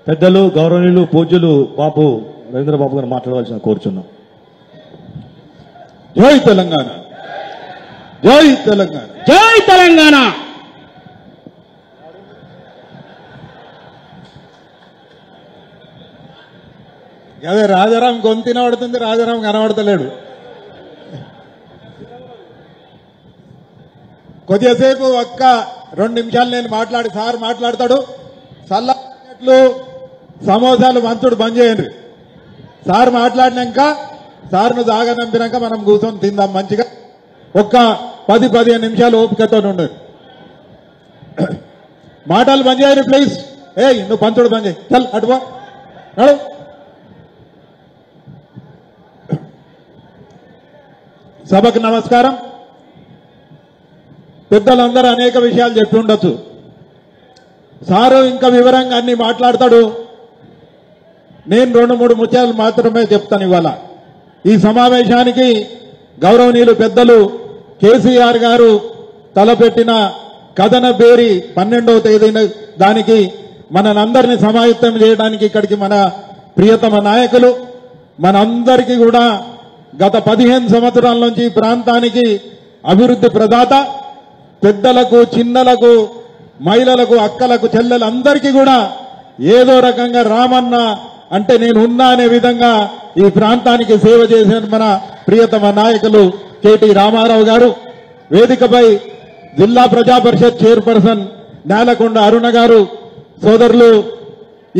పెద్దలు గౌరవనీయులు పూజ్యులు బాబు రవీంద్ర బాబు గారు మాట్లాడవలసిన కోరుచున్నాం. జై తెలంగాణ, జై తెలంగాణ, జై తెలంగాణ. అదే రాజారాం గొంతిన పడుతుంది, రాజారాం కనబడతలేడు. కొద్దిసేపు ఒక్క 2 నిమిషాలు నేను సార్ మాట్లాడతాడు. సల్లాట్లు సమోసాలు మంచుడు బంద్ చేయండి. సార్ మాట్లాడినాక సార్ను దాగనంపినాక మనం కూర్చొని తిందాం మంచిగా. ఒక్క 10-15 నిమిషాలు ఓపికతో ఉండదు. మాటలు బంద్ చేయండి ప్లీజ్. నువ్వు పంచుడు బంద్ చేయి. చల్ అటువా నడు. సభకు నమస్కారం. పెద్దలందరూ అనేక విషయాలు చెప్పి ఉండొచ్చు. సారు ఇంకా వివరంగా అన్ని మాట్లాడతాడు. నేను 2-3 ముత్యాలు మాత్రమే చెప్తాను. ఇవాళ ఈ సమావేశానికి గౌరవనీయులు పెద్దలు కేసీఆర్ గారు తలపెట్టిన కథన బేరి 12వ తేదీన దానికి మనందరినీ సమాయత్తం చేయడానికి ఇక్కడికి మన ప్రియతమ నాయకులు మనందరికీ కూడా గత 15 సంవత్సరాల నుంచి ఈ ప్రాంతానికి అభివృద్ధి ప్రదాత, పెద్దలకు, చిన్నలకు, మహిళలకు, అక్కలకు, చెల్లెలందరికీ కూడా ఏదో రకంగా రామన్న అంటే నేను ఉన్నా అనే విధంగా ఈ ప్రాంతానికి సేవ చేసిన మన ప్రియతమ నాయకులు కేటీ రామారావు గారు, వేదికపై జిల్లా ప్రజా పరిషత్ చైర్పర్సన్ నేలకొండ అరుణ గారు, సోదరులు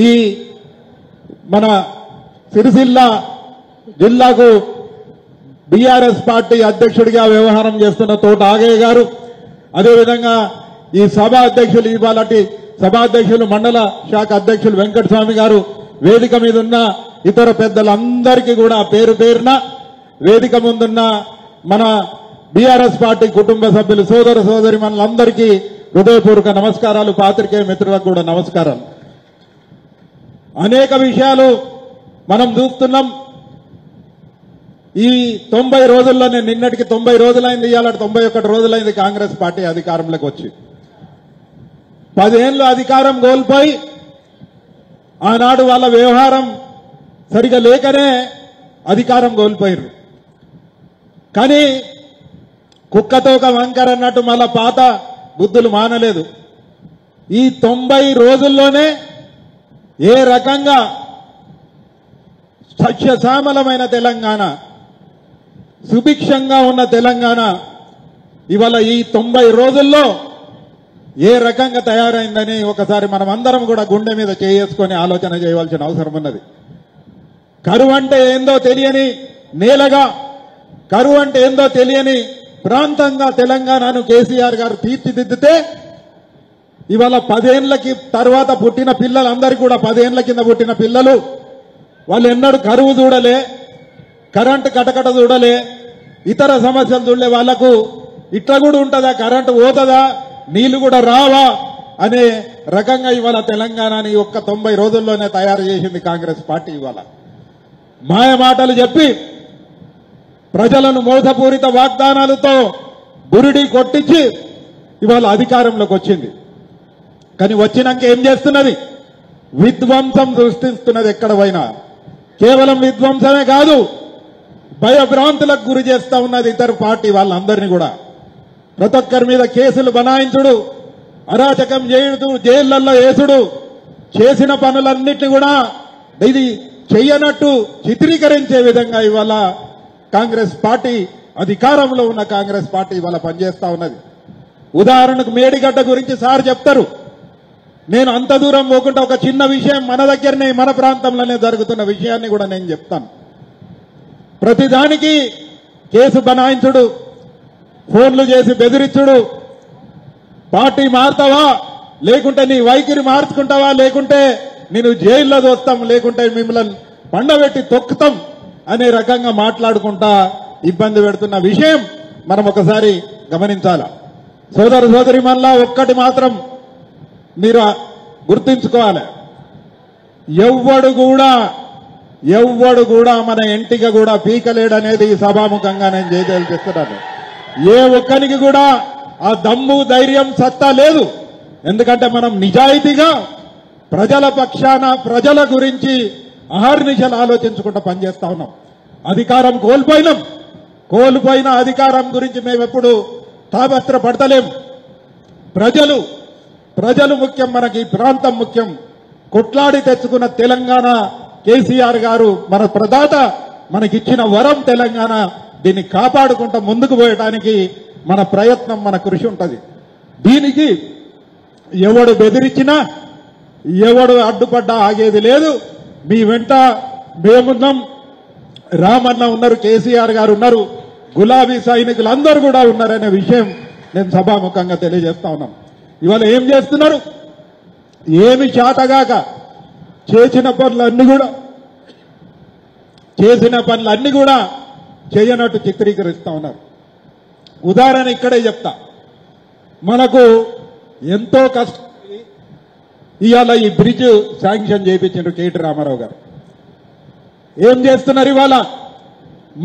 ఈ మన సిరిసిల్ల జిల్లాకు బీఆర్ఎస్ పార్టీ అధ్యక్షుడిగా వ్యవహారం చేస్తున్న తోట ఆగయ్య గారు, అదేవిధంగా ఈ సభ అధ్యక్షులు ఇవాళటి సభాధ్యక్షులు మండల శాఖ అధ్యక్షులు వెంకటస్వామి గారు, వేదిక మీద ఉన్న ఇతర పెద్దలందరికీ కూడా పేరు పేరున వేదిక ముందున్న మన బీఆర్ఎస్ పార్టీ కుటుంబ సభ్యులు సోదర సోదరి మనలందరికీ హృదయపూర్వక నమస్కారాలు. పాత్రికేయ మిత్రులకు కూడా నమస్కారాలు. అనేక విషయాలు మనం చూస్తున్నాం. ఈ 90 రోజుల్లోనే నిన్నటికి 90 రోజులైంది, ఇవాళ 91 రోజులైంది కాంగ్రెస్ పార్టీ అధికారంలోకి వచ్చి. 10 ఏళ్లు అధికారం కోల్పోయి ఆనాడు వాళ్ళ వ్యవహారం సరిగా లేకనే అధికారం కోల్పోయారు. కానీ కుక్కతో ఒక వంకర అన్నట్టు మళ్ళా పాత బుద్ధులు మానలేదు. ఈ 90 రోజుల్లోనే ఏ రకంగా సస్యశ్యామలమైన తెలంగాణ, సుభిక్షంగా ఉన్న తెలంగాణ ఇవాళ ఈ 90 రోజుల్లో ఏ రకంగా తయారైందని ఒకసారి మనం అందరం కూడా గుండె మీద చేసుకొని ఆలోచన చేయవలసిన అవసరం ఉన్నది. కరువు అంటే ఏందో తెలియని నేలగా, కరువు అంటే ఏందో తెలియని ప్రాంతంగా తెలంగాణను కేసీఆర్ గారు తీర్చిదిద్దితే ఇవాళ 10 ఏళ్లకి తర్వాత పుట్టిన పిల్లలందరికీ కూడా 10 ఏళ్ల కింద పుట్టిన పిల్లలు వాళ్ళు ఎన్నడూ కరువు చూడలే, కరెంటు కటకట చూడలే, ఇతర సమస్యలు చూడలే. వాళ్లకు ఇట్లా కూడా ఉంటుందా, కరెంటు పోతుందా, నీళ్లు కూడా రావా అనే రకంగా ఇవాళ తెలంగాణని ఒక్క 90 రోజుల్లోనే తయారు చేసింది కాంగ్రెస్ పార్టీ. ఇవాళ మాయ మాటలు చెప్పి ప్రజలను మోసపూరిత వాగ్దానాలతో బురిడి కొట్టించి ఇవాళ అధికారంలోకి వచ్చింది. కానీ వచ్చినాక ఏం చేస్తున్నది? విధ్వంసం సృష్టిస్తున్నది. ఎక్కడ పోయినా కేవలం విధ్వంసమే కాదు, భయభ్రాంతులకు గురి చేస్తా ఉన్నది ఇతర పార్టీ వాళ్ళందరినీ కూడా. ప్రతి ఒక్కరి మీద కేసులు బనాయించుడు, అరాచకం చేయుడు, జైళ్లలో వేసుడు, చేసిన పనులన్నింటినీ కూడా ఇది చెయ్యనట్టు చిత్రీకరించే విధంగా ఇవాళ కాంగ్రెస్ పార్టీ, అధికారంలో ఉన్న కాంగ్రెస్ పార్టీ ఇవాళ పనిచేస్తా ఉన్నది. ఉదాహరణకు మేడిగడ్డ గురించి సార్ చెప్తారు. నేను అంత దూరం పోకుండా ఒక చిన్న విషయం మన దగ్గరనే మన ప్రాంతంలోనే జరుగుతున్న విషయాన్ని కూడా నేను చెప్తాను. ప్రతిదానికి కేసు బనాయించుడు, ఫోన్లు చేసి బెదిరించుడు, పార్టీ మారుతావా లేకుంటే నీ వైఖరి మార్చుకుంటావా, లేకుంటే నేను జైల్లో దోస్తాం, లేకుంటే మిమ్మల్ని పండబెట్టి తొక్కుతాం అనే రకంగా మాట్లాడుకుంటా ఇబ్బంది పెడుతున్న విషయం మనం ఒకసారి గమనించాల. సోదర సోదరి మనలా ఒక్కటి మాత్రం మీరు గుర్తుంచుకోవాలి, ఎవ్వడు కూడా మన ఎంటిక కూడా పీకలేడనేది ఈ సభాముఖంగా నేను చేస్తున్నాను. ఏ ఒక్కరికి కూడా ఆ దమ్ము, ధైర్యం, సత్తా లేదు. ఎందుకంటే మనం నిజాయితీగా ప్రజల పక్షాన ప్రజల గురించి అహర్నిశలు ఆలోచించుకుంటూ పనిచేస్తా ఉన్నాం. అధికారం కోల్పోయిన అధికారం గురించి మేమెప్పుడు తాపత్ర పడతలేం. ప్రజలు ముఖ్యం, మనకి ప్రాంతం ముఖ్యం. కొట్లాడి తెచ్చుకున్న తెలంగాణ కేసీఆర్ గారు మన ప్రదాత, మనకిచ్చిన వరం తెలంగాణ. దీన్ని కాపాడుకుంటూ ముందుకు పోయడానికి మన ప్రయత్నం, మన కృషి ఉంటుంది. దీనికి ఎవడు బెదిరించినా, ఎవడు అడ్డుపడ్డా ఆగేది లేదు. మీ వెంట మేమున్నాం. రామన్న ఉన్నారు, కేసీఆర్ గారు ఉన్నారు, గులాబీ సైనికులు అందరూ కూడా ఉన్నారనే విషయం నేను సభాముఖంగా తెలియజేస్తా ఉన్నాం. ఇవాళ ఏం చేస్తున్నారు? ఏమి చేతగాక చేసిన పనులన్నీ కూడా చేయనట్టు చిత్రీకరిస్తా ఉన్నారు. ఉదాహరణ ఇక్కడే చెప్తా. మనకు ఎంతో కష్టం ఇవాళ ఈ బ్రిడ్జ్ శాంక్షన్ చేయించారు కేటీ రామారావు గారు. ఏం చేస్తున్నారు? ఇవాళ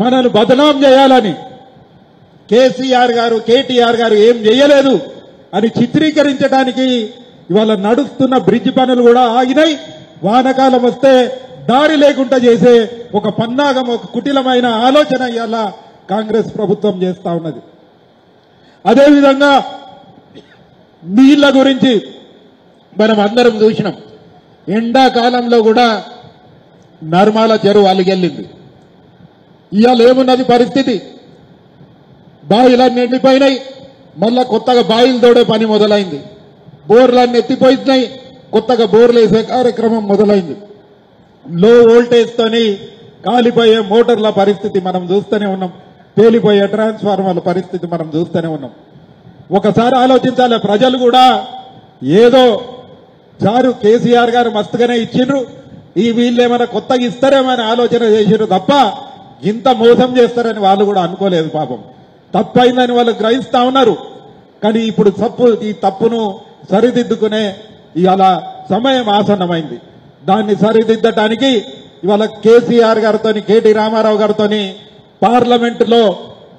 మనను బదనాం చేయాలని కేసీఆర్ గారు, కేటీఆర్ గారు ఏం చేయలేదు అని చిత్రీకరించడానికి ఇవాళ నడుస్తున్న బ్రిడ్జ్ పనులు కూడా ఆగినాయి. వానకాలం వస్తే దారి లేకుండా చేసే ఒక పన్నాగం, ఒక కుటిలమైన ఆలోచన ఇవాళ కాంగ్రెస్ ప్రభుత్వం చేస్తా ఉన్నది. అదేవిధంగా నీళ్ల గురించి మనం అందరం చూసినాం. ఎండాకాలంలో కూడా నర్మాల చెరువు అలిగెళ్ళింది. ఇవాళ ఏమున్నది పరిస్థితి? బావిలన్నీ ఎండిపోయినాయి. మళ్ళా కొత్తగా బావిలు తోడే పని మొదలైంది. బోర్లన్నీ ఎత్తిపోయినాయి. కొత్తగా బోర్లు వేసే కార్యక్రమం మొదలైంది. లో వోల్టేజ్తోని కాలిపోయే మోటార్ల పరిస్థితి మనం చూస్తూనే ఉన్నాం. పేలిపోయే ట్రాన్స్ఫార్మర్ల పరిస్థితి మనం చూస్తూనే ఉన్నాం. ఒకసారి ఆలోచించాలి. ప్రజలు కూడా ఏదో సారు కేసీఆర్ గారు మస్తుగానే ఇచ్చిండ్రు, ఈ వీళ్ళేమైనా కొత్తగా ఇస్తారేమో అని ఆలోచన చేసిండ్రు తప్ప ఇంత మోసం చేస్తారని వాళ్ళు కూడా అనుకోలేదు. పాపం తప్పైందని వాళ్ళు గ్రహిస్తా ఉన్నారు. కానీ ఇప్పుడు ఈ తప్పును సరిదిద్దుకునే ఇవాళ సమయం ఆసన్నమైంది. దాన్ని సరిదిద్దటానికి ఇవాళ కేసీఆర్ గారితో, కేటీ రామారావు గారితో పార్లమెంటులో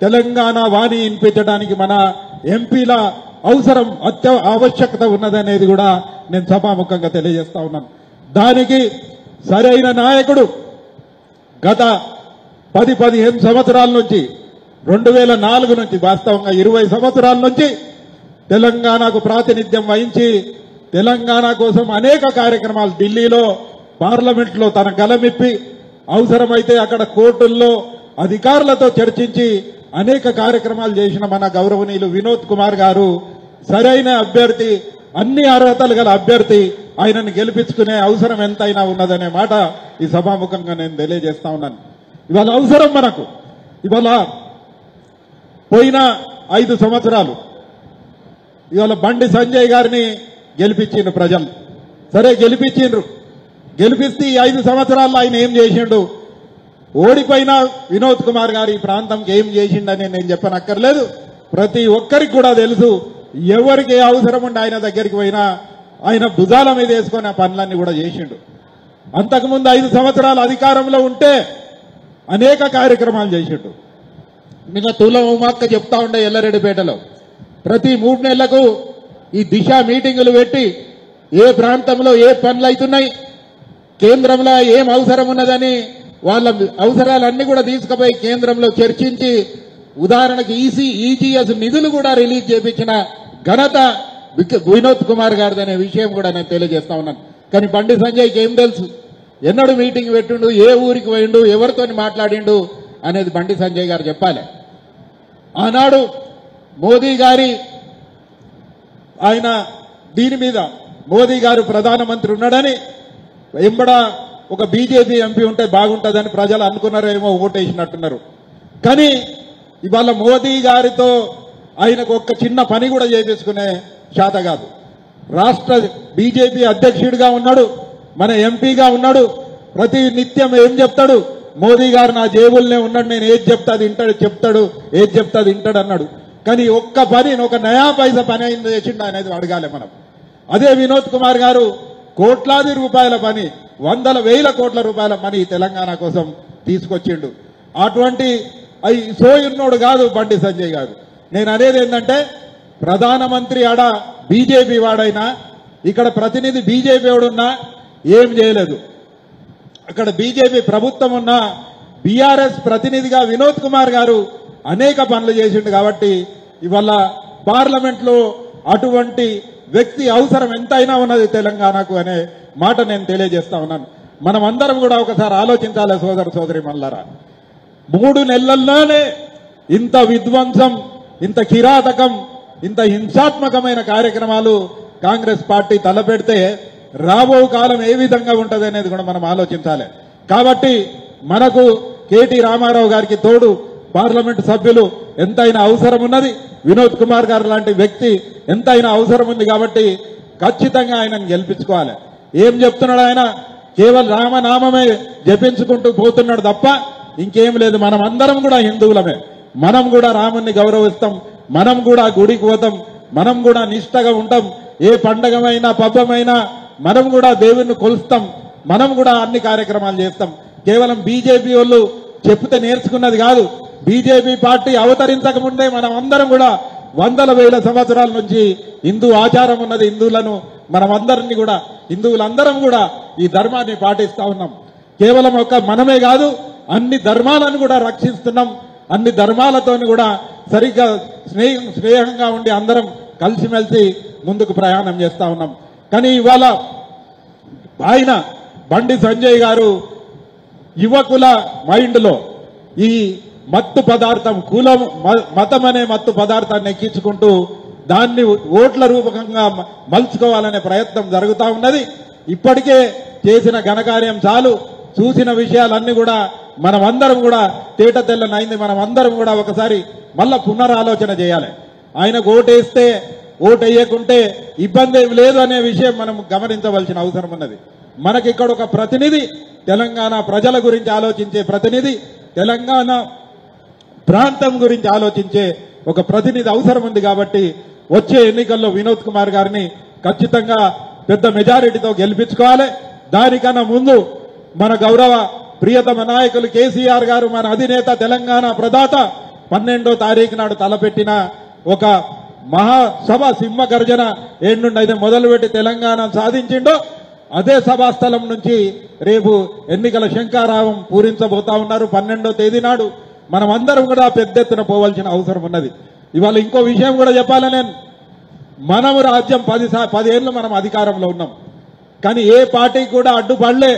తెలంగాణ వాణి వినిపించడానికి మన ఎంపీల అవసరం, ఆవశ్యకత ఉన్నదనేది కూడా నేను సభాముఖంగా తెలియజేస్తా ఉన్నాను. దానికి సరైన నాయకుడు గత 10-15 సంవత్సరాల నుంచి, 2004 నుంచి, వాస్తవంగా 20 సంవత్సరాల నుంచి తెలంగాణకు ప్రాతినిధ్యం వహించి తెలంగాణ కోసం అనేక కార్యక్రమాలు ఢిల్లీలో పార్లమెంట్లో తన గలమిప్పి, అవసరమైతే అక్కడ కోర్టుల్లో అధికారులతో చర్చించి అనేక కార్యక్రమాలు చేసిన మన గౌరవనీయులు వినోద్ కుమార్ గారు సరైన అభ్యర్థి, అన్ని అర్హతలు గల అభ్యర్థి. ఆయనను గెలిపించుకునే అవసరం ఎంతైనా ఉన్నదనే మాట ఈ సభాముఖంగా నేను తెలియజేస్తా ఉన్నాను. ఇవాళ అవసరం మనకు. ఇవాళ పోయిన 5 సంవత్సరాలు ఇవాళ బండి సంజయ్ గారిని గెలిపించిండ్రు ప్రజలు. సరే గెలిపించిండ్రు. గెలిపిస్తే ఈ 5 సంవత్సరాల్లో ఆయన ఏం చేసిండు? ఓడిపోయిన వినోద్ కుమార్ గారు ఈ ప్రాంతంకి ఏం చేసిండని నేను చెప్పనక్కర్లేదు. ప్రతి ఒక్కరికి కూడా తెలుసు. ఎవరికి ఏ అవసరం ఉండి ఆయన దగ్గరికి పోయినా ఆయన భుజాల మీద వేసుకొని ఆ పనులన్నీ కూడా చేసిండు. అంతకుముందు 5 సంవత్సరాలు అధికారంలో ఉంటే అనేక కార్యక్రమాలు చేసిండు. నిన్న తులం ఉమాక్క చెప్తా ఉండే ఎల్లారెడ్డిపేటలో ప్రతి 3 నెలలకు ఈ దిశ మీటింగులు పెట్టి ఏ ప్రాంతంలో ఏ పనులు అవుతున్నాయి, కేంద్రంలో ఏం అవసరం ఉన్నదని వాళ్ళ అవసరాలన్నీ కూడా తీసుకుపోయి కేంద్రంలో చర్చించి, ఉదాహరణకు ఈజీఎస్ నిధులు కూడా రిలీజ్ చేపించిన ఘనత వినోద్ కుమార్ గారిదనే విషయం కూడా నేను తెలియజేస్తా ఉన్నాను. కానీ బండి సంజయ్కి ఏం తెలుసు? ఎన్నడూ మీటింగ్ పెట్టిండు, ఏ ఊరికి పోయిండు, ఎవరితో మాట్లాడిండు అనేది బండి సంజయ్ గారు చెప్పాలి. ఆనాడు మోదీ గారి ఆయన దీని మీద మోదీ గారు ప్రధానమంత్రి ఉన్నాడని ఎంబడ ఒక బీజేపీ ఎంపీ ఉంటే బాగుంటుందని ప్రజలు అనుకున్నారేమో, ఓటేసినట్టున్నారు. కానీ ఇవాళ మోదీ గారితో ఆయనకు ఒక్క చిన్న పని కూడా చేపించుకునే శాత కాదు. రాష్ట్ర బీజేపీ అధ్యక్షుడిగా ఉన్నాడు, మన ఎంపీగా ఉన్నాడు. ప్రతి నిత్యం ఏం చెప్తాడు? మోదీ గారు నా జేబుల్నే ఉన్నాడు, నేను ఏది చెప్తా అది వింటాడు, చెప్తాడు ఏది చెప్తా అది వింటాడు అన్నాడు. కానీ ఒక్క పని, ఒక నయా పైసా పని అయింది చేసిండు అనేది అడగాలి మనం. అదే వినోద్ కుమార్ గారు కోట్లాది రూపాయల పని, 100,000 కోట్ల రూపాయల పని తెలంగాణ కోసం తీసుకొచ్చిండు. అటువంటి సోయున్నోడు కాదు బండి సంజయ్ గారు. నేను అనేది ఏంటంటే, ప్రధానమంత్రి ఆడ బీజేపీ వాడైనా ఇక్కడ ప్రతినిధి బీజేపీ ఎవడున్నా ఏం చేయలేదు. అక్కడ బీజేపీ ప్రభుత్వం ఉన్నా బీఆర్ఎస్ ప్రతినిధిగా వినోద్ కుమార్ గారు అనేక పనులు చేసిండు. కాబట్టి ఇవాళ పార్లమెంట్ లో అటువంటి వ్యక్తి అవసరం ఎంతైనా ఉన్నది తెలంగాణకు అనే మాట నేను తెలియజేస్తా ఉన్నాను. మనం అందరం కూడా ఒకసారి ఆలోచించాలి సోదర సోదరి మల్లారా. 3 నెలల్లోనే ఇంత విధ్వంసం, ఇంత కిరాతకం, ఇంత హింసాత్మకమైన కార్యక్రమాలు కాంగ్రెస్ పార్టీ తలపెడితే రాబో కాలం ఏ విధంగా ఉంటది అనేది కూడా మనం ఆలోచించాలి. కాబట్టి మనకు కేటీ రామారావు గారికి తోడు పార్లమెంట్ సభ్యులు ఎంతైనా అవసరం ఉన్నది. వినోద్ కుమార్ గారు లాంటి వ్యక్తి ఎంతైనా అవసరం ఉంది. కాబట్టి ఖచ్చితంగా ఆయనను గెలిపించుకోవాలి. ఏం చెప్తున్నాడు ఆయన? కేవలం రామనామమే జపించుకుంటూ పోతున్నాడు తప్ప ఇంకేం లేదు. మనం అందరం కూడా హిందువులమే. మనం కూడా రాముణ్ణి గౌరవిస్తాం. మనం కూడా గుడికి పోతాం. మనం కూడా నిష్టగా ఉంటాం. ఏ పండగమైనా పబ్బమైనా మనం కూడా దేవుణ్ణి కొలుస్తాం. మనం కూడా అన్ని కార్యక్రమాలు చేస్తాం. కేవలం బీజేపీ వాళ్ళు చెప్తే నేర్చుకున్నది కాదు. బీజేపీ పార్టీ అవతరించక ముందే మనం అందరం కూడా వందల వేల సంవత్సరాల నుంచి హిందూ ఆచారం ఉన్నది. మనమందరినీ కూడా హిందువులందరం కూడా ఈ ధర్మాన్ని పాటిస్తా ఉన్నాం. కేవలం మనమే కాదు, అన్ని ధర్మాలను కూడా రక్షిస్తున్నాం. అన్ని ధర్మాలతోని కూడా సరిగ్గా స్నేహంగా ఉండి అందరం కలిసిమెలిసి ముందుకు ప్రయాణం చేస్తా ఉన్నాం. కానీ ఇవాళ ఆయన బండి సంజయ్ గారు యువకుల మైండ్ లో ఈ మత్తు పదార్థం, కులం, మతం అనే మత్తు పదార్థాన్ని ఎక్కించుకుంటూ దాన్ని ఓట్ల రూపకంగా మలుచుకోవాలనే ప్రయత్నం జరుగుతూ ఉన్నది. ఇప్పటికే చేసిన ఘనకార్యం చాలు. చూసిన విషయాలన్నీ కూడా మనమందరం కూడా తేట తెల్లనైంది. మనమందరం కూడా ఒకసారి మళ్ళా పునరాలోచన చేయాలి. ఆయనకు ఓటేస్తే ఓటేయకుంటే ఇబ్బంది ఏమి లేదు అనే విషయం మనం గమనించవలసిన అవసరం ఉన్నది. మనకి ఇక్కడ ఒక ప్రతినిధి, తెలంగాణ ప్రజల గురించి ఆలోచించే ప్రతినిధి, తెలంగాణ ప్రాంతం గురించి ఆలోచించే ఒక ప్రతినిధి అవసరం ఉంది. కాబట్టి వచ్చే ఎన్నికల్లో వినోద్ కుమార్ గారిని ఖచ్చితంగా పెద్ద మెజారిటీతో గెలిపించుకోవాలి. దానికన్నా ముందు మన గౌరవ ప్రియతమ నాయకులు కేసీఆర్ గారు, మన అధినేత, తెలంగాణ ప్రదాత 12వ తారీఖు నాడు తలపెట్టిన ఒక మహాసభ సింహ గర్జన ఏడుండి అయితే మొదలుపెట్టి తెలంగాణ సాధించిండో అదే సభాస్థలం నుంచి రేపు ఎన్నికల శంఖారావం పూరించబోతా ఉన్నారు. 12వ తేదీ నాడు మనం అందరం కూడా పెద్ద ఎత్తున పోవాల్సిన అవసరం ఉన్నది. ఇవాళ ఇంకో విషయం కూడా చెప్పాలి. మనము రాజ్యం 10 ఏళ్ళు మనం అధికారంలో ఉన్నాం. కానీ ఏ పార్టీకి కూడా అడ్డుపడలే.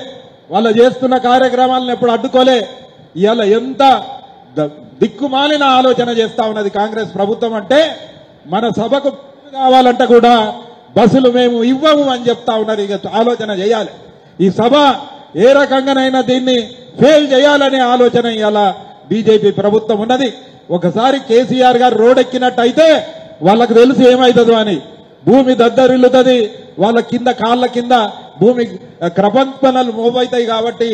వాళ్ళు చేస్తున్న కార్యక్రమాలను ఎప్పుడు అడ్డుకోలే. ఇవాళ ఎంత దిక్కుమాలిన ఆలోచన చేస్తా ఉన్నది కాంగ్రెస్ ప్రభుత్వం అంటే, మన సభకు కావాలంటే కూడా బస్సులు మేము ఇవ్వము అని చెప్తా ఉన్నారు. ఇక ఆలోచన చేయాలి. ఈ సభ ఏ రకంగానైనా దీన్ని ఫెయిల్ చేయాలనే ఆలోచన ఇవాళ బీజేపీ ప్రభుత్వం ఉన్నది. ఒకసారి కేసీఆర్ గారు రోడ్డెక్కినట్టయితే వాళ్ళకు తెలుసు ఏమైతుందో అని. భూమి దద్దరిల్లుతుంది. వాళ్ళ కింద కాళ్ల కింద భూమి క్రపంపనలు మోపైతాయి. కాబట్టి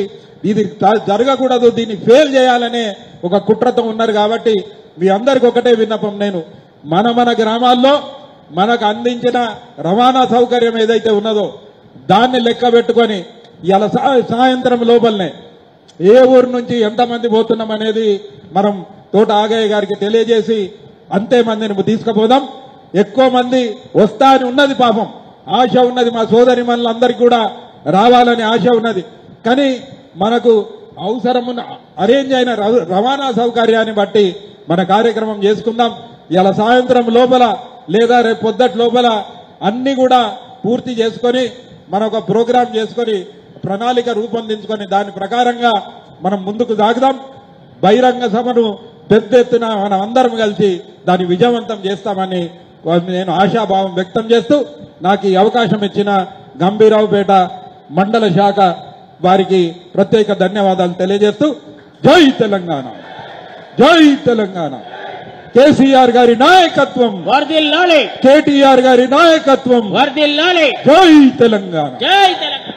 ఇది జరగకూడదు, దీన్ని ఫెయిల్ చేయాలనే ఒక కుట్రతో ఉన్నారు. కాబట్టి మీ అందరికి ఒకటే విన్నపం, నేను మన గ్రామాల్లో మనకు అందించిన రవాణా సౌకర్యం ఏదైతే ఉన్నదో దాన్ని లెక్క పెట్టుకొని ఇలా సాయంత్రం లోపలనే ఏ ఊరు నుంచి ఎంతమంది పోతున్నాం అనేది మనం తోట ఆగయ్య గారికి తెలియజేసి అంతే మందిని తీసుకుపోదాం. ఎక్కువ మంది వస్తా అని ఉన్నది, పాపం ఆశ ఉన్నది. మా సోదరి మనులందరికీ కూడా రావాలని ఆశ ఉన్నది. కానీ మనకు అవసరమున్న అరేంజ్ అయిన రవాణా సౌకర్యాన్ని బట్టి మన కార్యక్రమం చేసుకుందాం. ఇలా సాయంత్రం లోపల లేదా రేపు పొద్దటి లోపల అన్ని కూడా పూర్తి చేసుకొని మన ఒక ప్రోగ్రాం చేసుకొని ప్రణాళిక రూపొందించుకొని దాని ప్రకారంగా మనం ముందుకు సాగుదాం. బహిరంగ సభను పెద్ద ఎత్తున మనం అందరం కలిసి దాన్ని విజయవంతం చేస్తామని నేను ఆశాభావం వ్యక్తం చేస్తూ నాకు ఈ అవకాశం ఇచ్చిన గంభీరావుపేట మండల శాఖ వారికి ప్రత్యేక ధన్యవాదాలు తెలియజేస్తూ జై తెలంగాణ, జై తెలంగాణ. కేసీఆర్ గారి నాయకత్వం వర్ధిల్లాలి, కేటీఆర్ గారి నాయకత్వం వర్ధిల్లాలి. జై తెలంగాణ, జై తెలంగాణ.